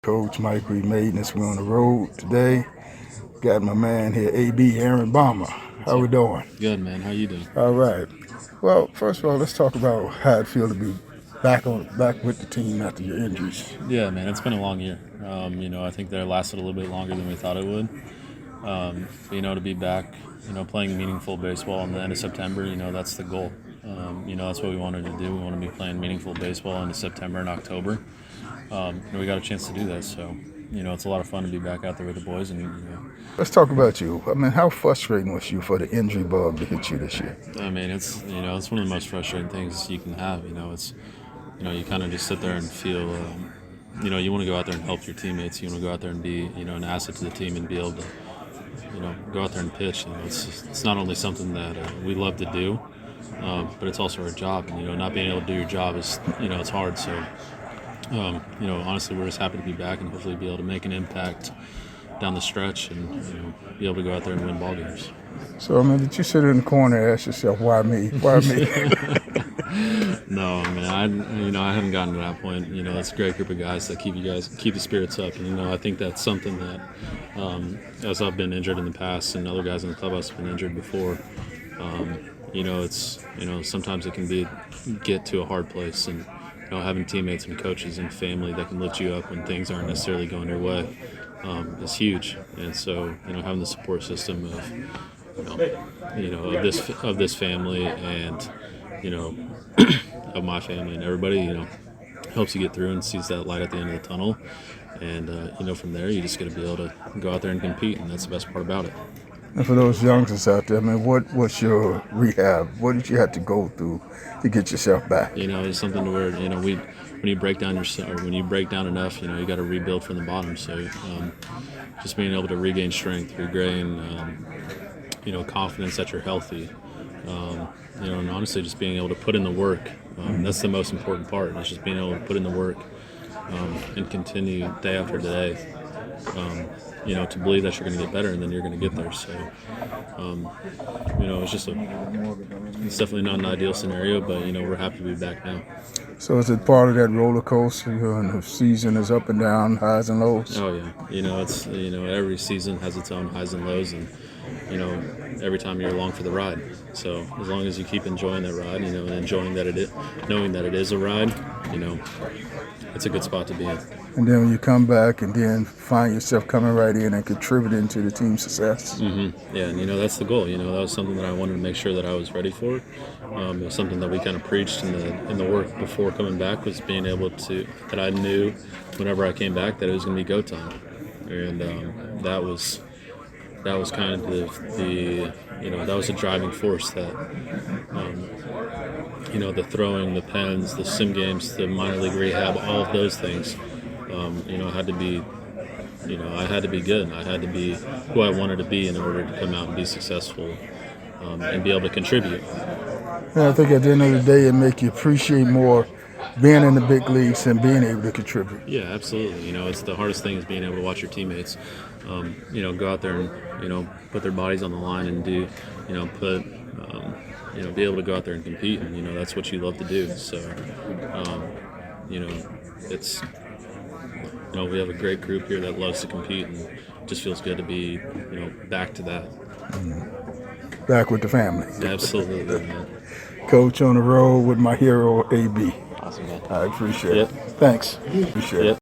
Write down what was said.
coach, Mike Mayden. We're on the road today. Got my man here, AB Aaron Bomber. How we doing? Good, man. How you doing? All right. Well, first of all, let's talk about how it feels to be back with the team after your injuries. Yeah, man. It's been a long year. I think that it lasted a little bit longer than we thought it would. To be back, playing meaningful baseball in the end of September, that's the goal. That's what we wanted to do. We want to be playing meaningful baseball in September and October. We got a chance to do that, so it's a lot of fun to be back out there with the boys. And let's talk about you. I mean, how frustrating was you for the injury bug to hit you this year? I mean, it's it's one of the most frustrating things you can have. It's you kind of just sit there and feel. You want to go out there and help your teammates. You want to go out there and be an asset to the team and be able to go out there and pitch. It's not only something that we love to do, but it's also our job. And not being able to do your job is it's hard. So. Honestly, we're just happy to be back and hopefully be able to make an impact down the stretch and be able to go out there and win ball games. So, did you sit in the corner and ask yourself, why me? Why me? No, man. I haven't gotten to that point. It's a great group of guys that keep the spirits up. And I think that's something that, as I've been injured in the past and other guys in the clubhouse have been injured before, it's sometimes it can get to a hard place and. Having teammates and coaches and family that can lift you up when things aren't necessarily going your way is huge. And so, having the support system of this family and of my family and everybody, helps you get through and sees that light at the end of the tunnel. And from there, you just got to be able to go out there and compete, and that's the best part about it. And for those youngsters out there, what was your rehab? What did you have to go through to get yourself back? It's something to where when you break down when you break down enough, you got to rebuild from the bottom. So just being able to regain strength, regain confidence that you're healthy, and honestly just being able to put in the work. That's the most important part. It's just being able to put in the work and continue day after day. To believe that you're going to get better and then you're going to get there. So, it's definitely not an ideal scenario, but, we're happy to be back now. So is it part of that roller coaster and the season is up and down, highs and lows? Oh, yeah. It's, every season has its own highs and lows and, every time you're along for the ride. So as long as you keep enjoying that ride, and enjoying that knowing that it is a ride, it's a good spot to be in. And then when you come back and then find yourself coming right in and contributing to the team's success. Mm-hmm. Yeah, and that's the goal. That was something that I wanted to make sure that I was ready for. It was something that we kind of preached in the work before coming back was being able to that I knew whenever I came back that it was going to be go time, and that was kind of the that was a driving force that the throwing, the pens, the sim games, the minor league rehab, all of those things. I had to be, I had to be good. I had to be who I wanted to be in order to come out and be successful and be able to contribute. Yeah, I think at the end of the day, it make you appreciate more being in the big leagues and being able to contribute. Yeah, absolutely. It's the hardest thing is being able to watch your teammates, go out there and, put their bodies on the line and do, be able to go out there and compete. And, that's what you love to do. So, it's, we have a great group here that loves to compete and it just feels good to be, back to that. Mm-hmm. Back with the family. Absolutely, man. Coach on the road with my hero, AB. Awesome, man. I appreciate it. Thanks. Appreciate it.